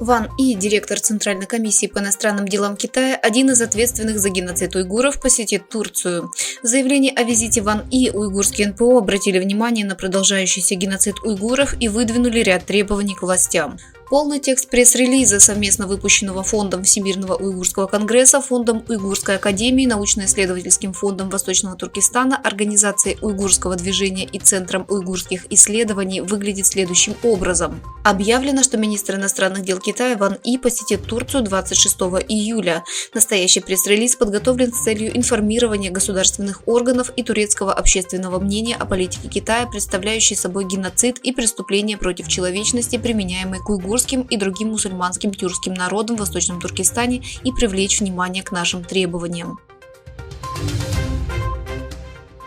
Ван И, директор Центральной комиссии по иностранным делам Китая, один из ответственных за геноцид уйгуров, посетит Турцию. В заявлении о визите Ван И уйгурские НПО обратили внимание на продолжающийся геноцид уйгуров и выдвинули ряд требований к властям. Полный текст пресс-релиза, совместно выпущенного Фондом Всемирного уйгурского конгресса, Фондом Уйгурской академии, научно-исследовательским фондом Восточного Туркестана, Организацией уйгурского движения и Центром уйгурских исследований, выглядит следующим образом. Объявлено, что министр иностранных дел Китая Ван И посетит Турцию 26 июля. Настоящий пресс-релиз подготовлен с целью информирования государственных органов и турецкого общественного мнения о политике Китая, представляющей собой геноцид и преступления против человечности, применяемые к уйгурам и другим мусульманским тюркским народам в Восточном Туркестане, и привлечь внимание к нашим требованиям.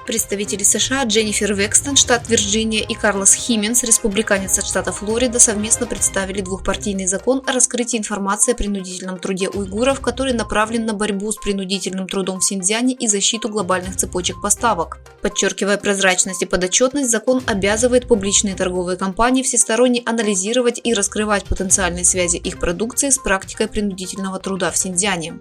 Представители США Дженнифер Векстон, штат Вирджиния, и Карлос Хименс, республиканец от штата Флорида, совместно представили двухпартийный закон о раскрытии информации о принудительном труде уйгуров, который направлен на борьбу с принудительным трудом в Синьцзяне и защиту глобальных цепочек поставок. Подчеркивая прозрачность и подотчетность, закон обязывает публичные торговые компании всесторонне анализировать и раскрывать потенциальные связи их продукции с практикой принудительного труда в Синьцзяне.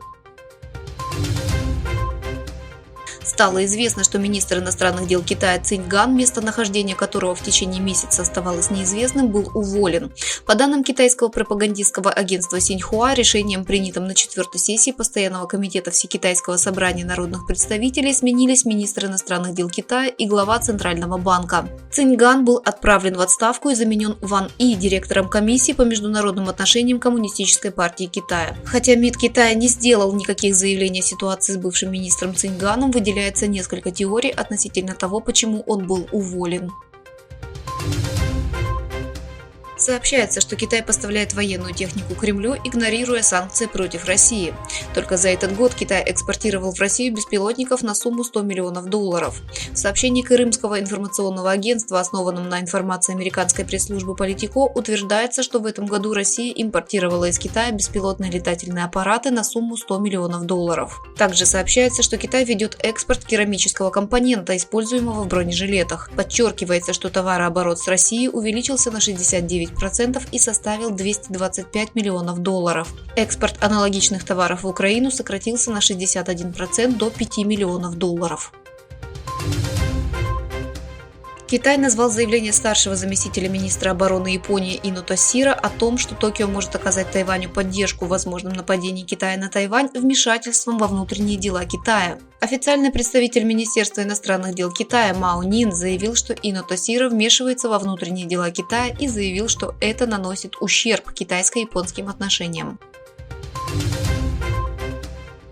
Стало известно, что министр иностранных дел Китая Цинь Ган, местонахождение которого в течение месяца оставалось неизвестным, был уволен. По данным китайского пропагандистского агентства Синьхуа, решением, принятым на 4-й сессии Постоянного комитета Всекитайского собрания народных представителей, сменились министр иностранных дел Китая и глава Центрального банка. Цинь Ган был отправлен в отставку и заменен Ван И, директором комиссии по международным отношениям Коммунистической партии Китая. Хотя МИД Китая не сделал никаких заявлений о ситуации с бывшим министром Цинь Ганом, выделяется несколько теорий относительно того, почему он был уволен. Сообщается, что Китай поставляет военную технику Кремлю, игнорируя санкции против России. Только за этот год Китай экспортировал в Россию беспилотников на сумму $100 миллионов. В сообщении Крымского информационного агентства, основанном на информации американской пресс-службы Политико, утверждается, что в этом году Россия импортировала из Китая беспилотные летательные аппараты на сумму $100 миллионов. Также сообщается, что Китай ведет экспорт керамического компонента, используемого в бронежилетах. Подчеркивается, что товарооборот с Россией увеличился на 69% и составил $225 миллионов. Экспорт аналогичных товаров в Украину сократился на 61% до $5 миллионов. Китай назвал заявление старшего заместителя министра обороны Японии Ино Тосиро о том, что Токио может оказать Тайваню поддержку в возможном нападении Китая на Тайвань, вмешательством во внутренние дела Китая. Официальный представитель Министерства иностранных дел Китая Мао Нин заявил, что Ино Тосиро вмешивается во внутренние дела Китая, и заявил, что это наносит ущерб китайско-японским отношениям.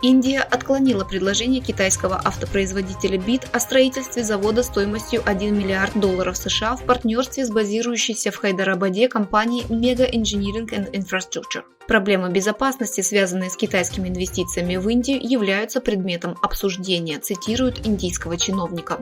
Индия отклонила предложение китайского автопроизводителя BYD о строительстве завода стоимостью $1 миллиард США в партнерстве с базирующейся в Хайдарабаде компанией Mega Engineering and Infrastructure. Проблемы безопасности, связанные с китайскими инвестициями в Индию, являются предметом обсуждения, цитируют индийского чиновника.